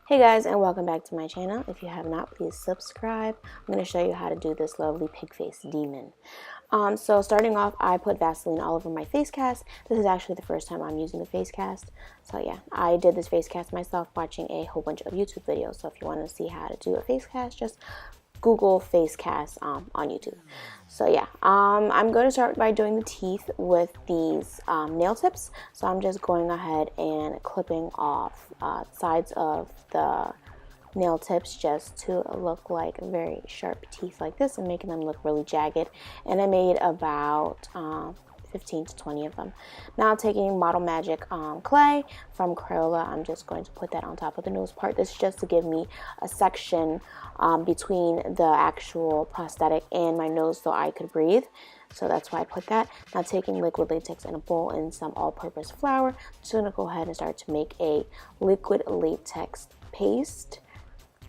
Hey guys, and welcome back to my channel. If you have not, please subscribe. I'm going to show you how to do this lovely pig face demon. So starting off, I put Vaseline all over my face cast. This is actually the first time I'm using the face cast. So yeah, I did this face cast myself watching a whole bunch of YouTube videos. So if you want to see how to do a face cast, just Google face cast on YouTube. So yeah, I'm going to start by doing the teeth with these nail tips. So I'm just going ahead and clipping off sides of the nail tips just to look like very sharp teeth like this and making them look really jagged. And I made about 15 to 20 of them. Now taking Model Magic clay from Crayola, I'm just going to put that on top of the nose part. This is just to give me a section between the actual prosthetic and my nose so I could breathe. So that's why I put that. Now taking liquid latex in a bowl and some all-purpose flour, I'm just going to go ahead and start to make a liquid latex paste.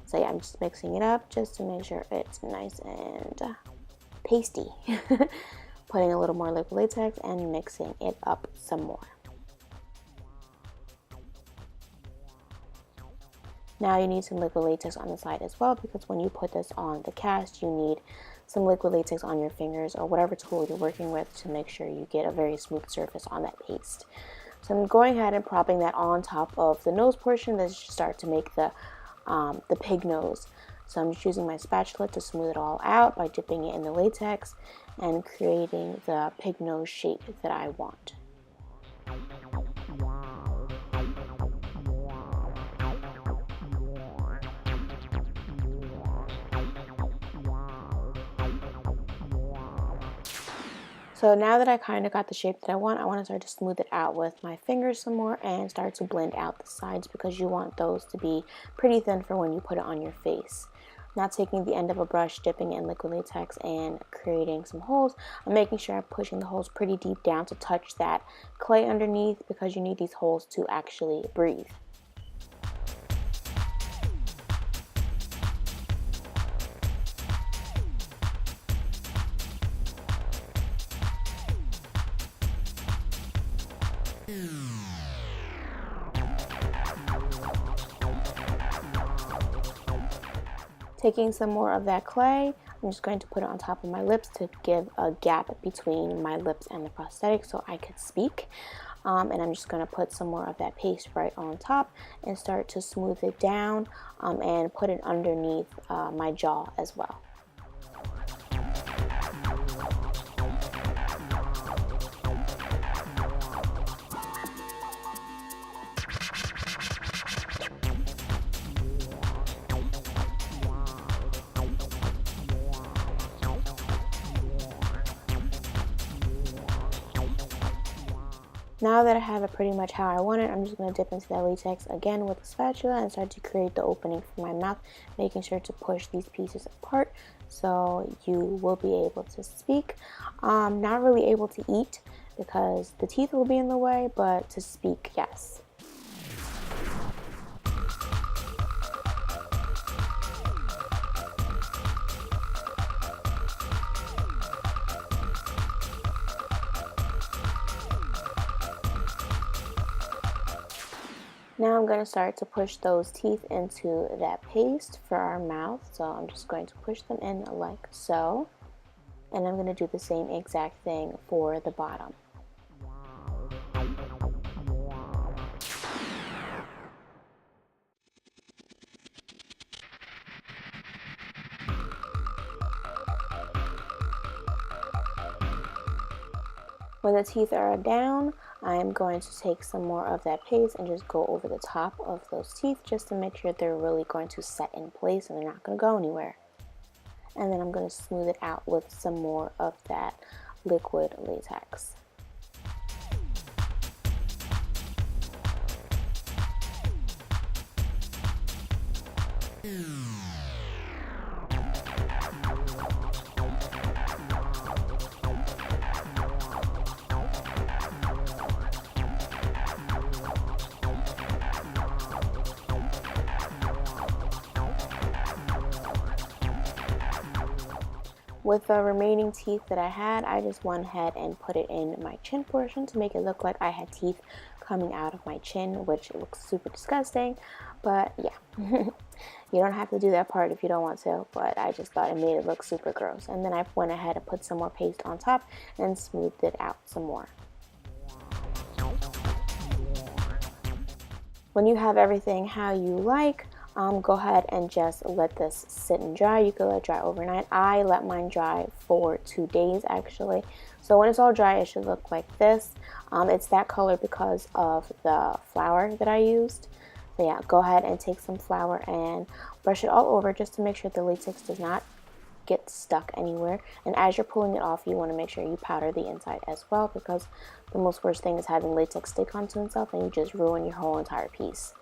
So yeah, I'm just mixing it up just to make sure it's nice and pasty. Putting a little more liquid latex and mixing it up some more. Now you need some liquid latex on the side as well, because when you put this on the cast, you need some liquid latex on your fingers or whatever tool you're working with to make sure you get a very smooth surface on that paste. So I'm going ahead and propping that on top of the nose portion. This should start to make the pig nose. So I'm just using my spatula to smooth it all out by dipping it in the latex and creating the pig nose shape that I want. So now that I kind of got the shape that I want to start to smooth it out with my fingers some more and start to blend out the sides, because you want those to be pretty thin for when you put it on your face. Now taking the end of a brush, dipping it in liquid latex and creating some holes. I'm making sure I'm pushing the holes pretty deep down to touch that clay underneath, because you need these holes to actually breathe. Taking some more of that clay, I'm just going to put it on top of my lips to give a gap between my lips and the prosthetic so I could speak. And I'm just going to put some more of that paste right on top and start to smooth it down and put it underneath my jaw as well. Now that I have it pretty much how I want it, I'm just going to dip into that latex again with a spatula and start to create the opening for my mouth, making sure to push these pieces apart so you will be able to speak. Not really able to eat because the teeth will be in the way, but to speak, yes. Now I'm going to start to push those teeth into that paste for our mouth. So I'm just going to push them in like so. And I'm going to do the same exact thing for the bottom. When the teeth are down, I'm going to take some more of that paste and just go over the top of those teeth just to make sure they're really going to set in place and they're not going to go anywhere. And then I'm going to smooth it out with some more of that liquid latex. With the remaining teeth that I had, I just went ahead and put it in my chin portion to make it look like I had teeth coming out of my chin, which looks super disgusting. But yeah. You don't have to do that part if you don't want to, but I just thought it made it look super gross. And then I went ahead and put some more paste on top and smoothed it out some more. When you have everything how you like, go ahead and just let this sit and dry. You can let it dry overnight. I let mine dry for 2 days actually. So when it's all dry, it should look like this. It's that color because of the flour that I used. So yeah, go ahead and take some flour and brush it all over just to make sure the latex does not get stuck anywhere. And as you're pulling it off, you want to make sure you powder the inside as well, because the most worst thing is having latex stick onto itself and you just ruin your whole entire piece.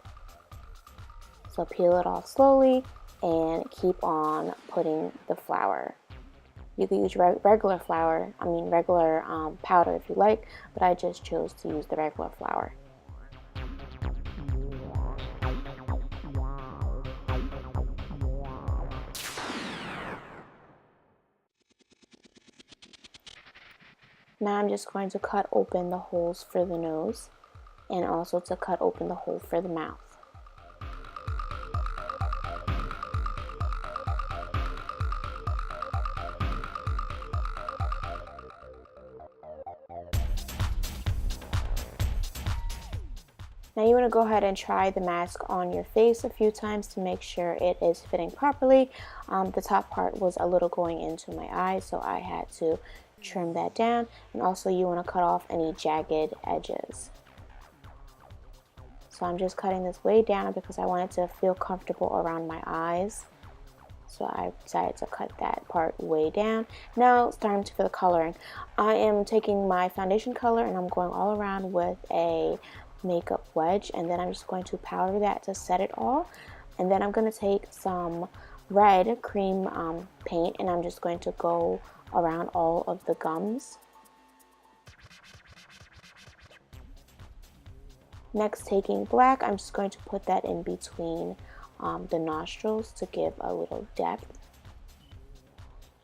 So peel it off slowly and keep on putting the flour. You could use regular flour, regular powder if you like, but I just chose to use the regular flour. Now I'm just going to cut open the holes for the nose and also to cut open the hole for the mouth. Now you want to go ahead and try the mask on your face a few times to make sure it is fitting properly. The top part was a little going into my eye, so I had to trim that down. And also you want to cut off any jagged edges. So I'm just cutting this way down because I wanted to feel comfortable around my eyes. So I decided to cut that part way down. Now it's time for the coloring. I am taking my foundation color and I'm going all around with a makeup wedge, and then I'm just going to powder that to set it all. And then I'm going to take some red cream paint and I'm just going to go around all of the gums. Next, taking black, I'm just going to put that in between the nostrils to give a little depth.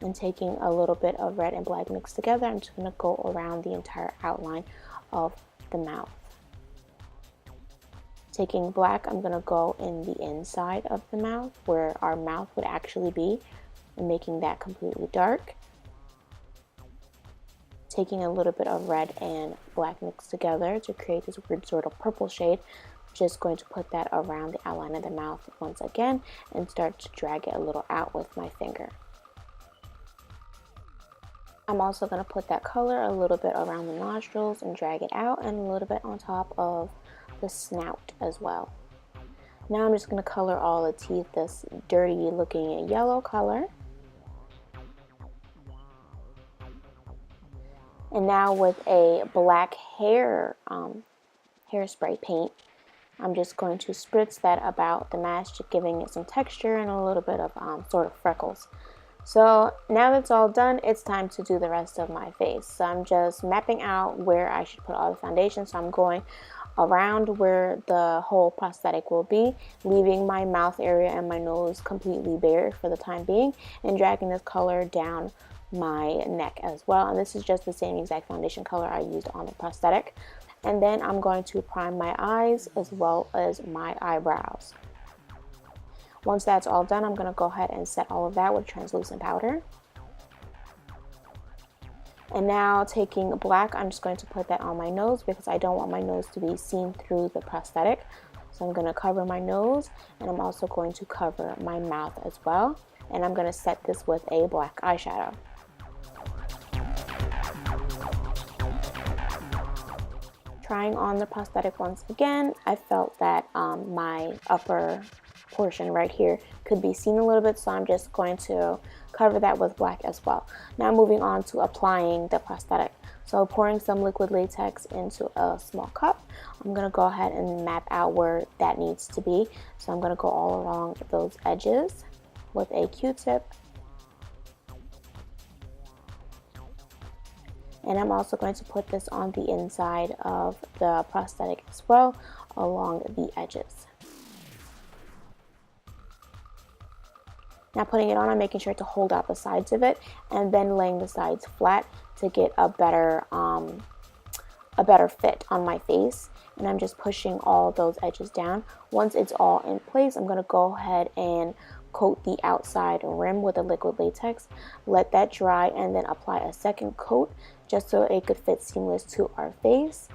And taking a little bit of red and black mixed together, I'm just going to go around the entire outline of the mouth. Taking black, I'm going to go in the inside of the mouth where our mouth would actually be and making that completely dark. Taking a little bit of red and black mixed together to create this weird sort of purple shade. Just going to put that around the outline of the mouth once again and start to drag it a little out with my finger. I'm also going to put that color a little bit around the nostrils and drag it out, and a little bit on top of the snout as well. Now I'm just going to color all the teeth this dirty looking yellow color. And now with a black hairspray paint, I'm just going to spritz that about the mask, giving it some texture and a little bit of sort of freckles. So now that's all done, it's time to do the rest of my face. So I'm just mapping out where I should put all the foundation. So I'm going around where the whole prosthetic will be, leaving my mouth area and my nose completely bare for the time being, and dragging this color down my neck as well. And this is just the same exact foundation color I used on the prosthetic. And then I'm going to prime my eyes as well as my eyebrows. Once that's all done, I'm going to go ahead and set all of that with translucent powder. And now taking black, I'm just going to put that on my nose because I don't want my nose to be seen through the prosthetic. So I'm going to cover my nose, and I'm also going to cover my mouth as well. And I'm going to set this with a black eyeshadow. Trying on the prosthetic once again, I felt that my upper portion right here could be seen a little bit, so I'm just going to cover that with black as well. Now moving on to applying the prosthetic. So pouring some liquid latex into a small cup, I'm going to go ahead and map out where that needs to be. So I'm going to go all along those edges with a Q-tip. And I'm also going to put this on the inside of the prosthetic as well, along the edges. Now putting it on, I'm making sure to hold out the sides of it and then laying the sides flat to get a better a better fit on my face. And I'm just pushing all those edges down. Once it's all in place, I'm going to go ahead and coat the outside rim with a liquid latex, let that dry, and then apply a second coat just so it could fit seamless to our face.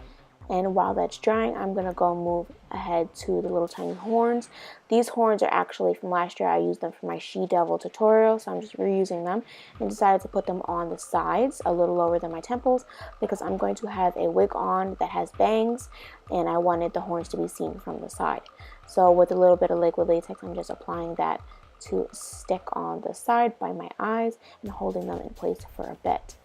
And while that's drying, I'm going to go move ahead to the little tiny horns. These horns are actually from last year. I used them for my She-Devil tutorial, so I'm just reusing them, and decided to put them on the sides, a little lower than my temples, because I'm going to have a wig on that has bangs, and I wanted the horns to be seen from the side. So with a little bit of liquid latex, I'm just applying that to stick on the side by my eyes and holding them in place for a bit.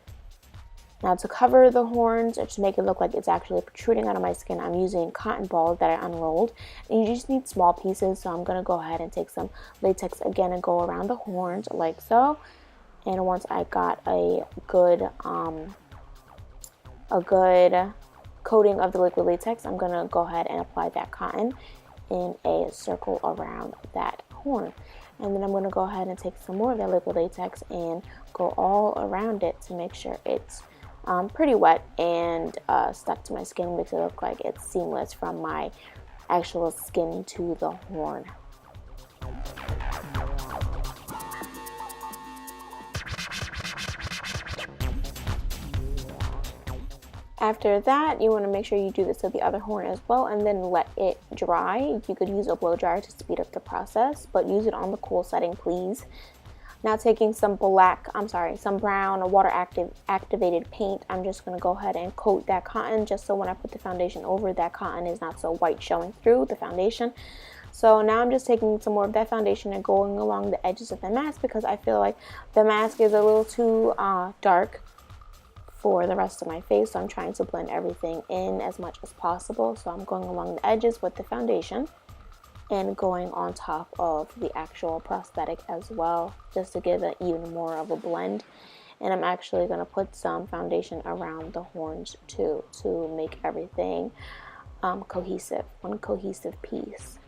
Now to cover the horns, or to make it look like it's actually protruding out of my skin, I'm using cotton balls that I unrolled. And you just need small pieces, so I'm going to go ahead and take some latex again and go around the horns like so. And once I got a good coating of the liquid latex, I'm going to go ahead and apply that cotton in a circle around that horn. And then I'm going to go ahead and take some more of that liquid latex and go all around it to make sure it's pretty wet and stuck to my skin, makes it look like it's seamless from my actual skin to the horn. After that, you want to make sure you do this to the other horn as well, and then let it dry. You could use a blow dryer to speed up the process, but use it on the cool setting, please. Now taking some brown water activated paint, I'm just going to go ahead and coat that cotton, just so when I put the foundation over, that cotton is not so white showing through the foundation. So now I'm just taking some more of that foundation and going along the edges of the mask, because I feel like the mask is a little too dark for the rest of my face, so I'm trying to blend everything in as much as possible. So I'm going along the edges with the foundation and going on top of the actual prosthetic as well, just to give it even more of a blend. And I'm actually going to put some foundation around the horns too, to make everything cohesive, one cohesive piece.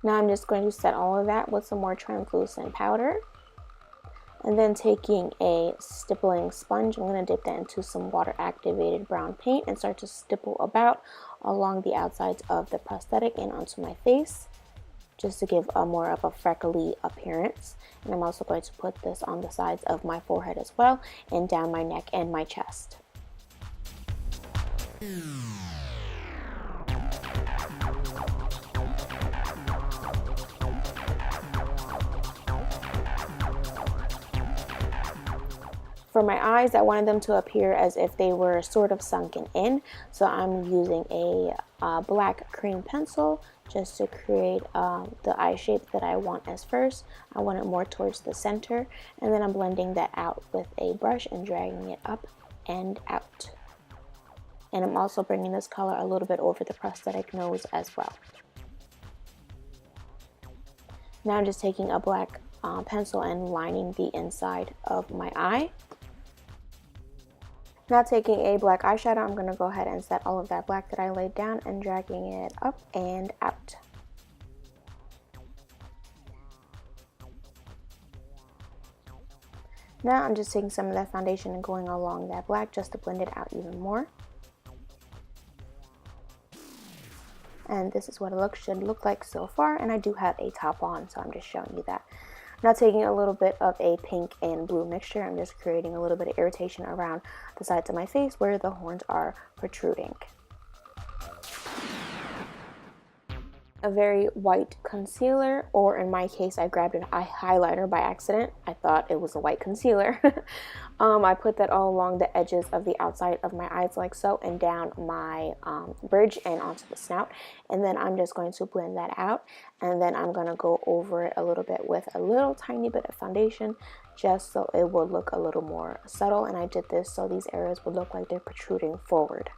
Now I'm just going to set all of that with some more translucent powder. And then taking a stippling sponge, I'm going to dip that into some water activated brown paint and start to stipple about along the outsides of the prosthetic and onto my face, just to give a more of a freckly appearance. And I'm also going to put this on the sides of my forehead as well, and down my neck and my chest. For my eyes, I wanted them to appear as if they were sort of sunken in, so I'm using a black cream pencil just to create the eye shape that I want as first. I want it more towards the center, and then I'm blending that out with a brush and dragging it up and out. And I'm also bringing this color a little bit over the prosthetic nose as well. Now I'm just taking a black pencil and lining the inside of my eye. Now taking a black eyeshadow, I'm going to go ahead and set all of that black that I laid down and dragging it up and out. Now I'm just taking some of that foundation and going along that black just to blend it out even more. And this is what it should look like so far, and I do have a top on, so I'm just showing you that. Now taking a little bit of a pink and blue mixture, I'm just creating a little bit of irritation around the sides of my face where the horns are protruding. A very white concealer, or in my case, I grabbed an eye highlighter by accident. I thought it was a white concealer. I put that all along the edges of the outside of my eyes like so, and down my bridge and onto the snout. And then I'm just going to blend that out, and then I'm going to go over it a little bit with a little tiny bit of foundation, just so it will look a little more subtle. And I did this so these areas would look like they're protruding forward.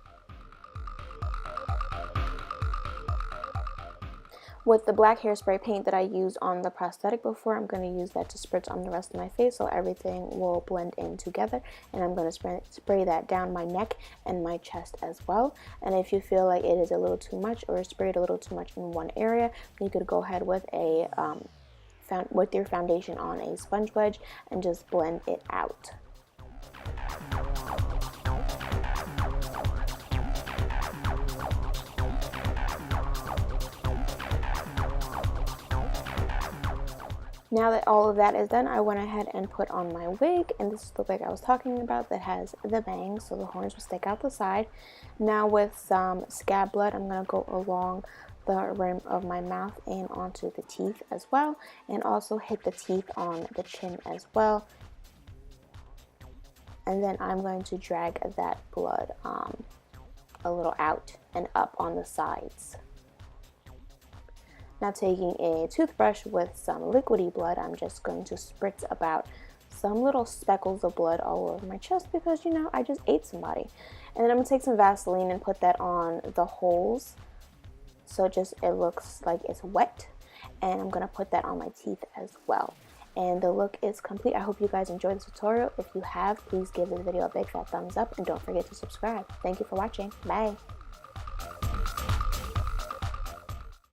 With the black hairspray paint that I used on the prosthetic before, I'm going to use that to spritz on the rest of my face so everything will blend in together. And I'm going to spray that down my neck and my chest as well. And if you feel like it is a little too much or sprayed a little too much in one area, you could go ahead with your foundation on a sponge wedge and just blend it out. Now that all of that is done, I went ahead and put on my wig, and this is the wig I was talking about that has the bangs, so the horns will stick out the side. Now with some scab blood, I'm going to go along the rim of my mouth and onto the teeth as well, and also hit the teeth on the chin as well. And then I'm going to drag that blood a little out and up on the sides. Now taking a toothbrush with some liquidy blood, I'm just going to spritz about some little speckles of blood all over my chest because, you know, I just ate somebody. And then I'm going to take some Vaseline and put that on the holes so it looks like it's wet. And I'm going to put that on my teeth as well. And the look is complete. I hope you guys enjoyed this tutorial. If you have, please give this video a big fat thumbs up and don't forget to subscribe. Thank you for watching. Bye.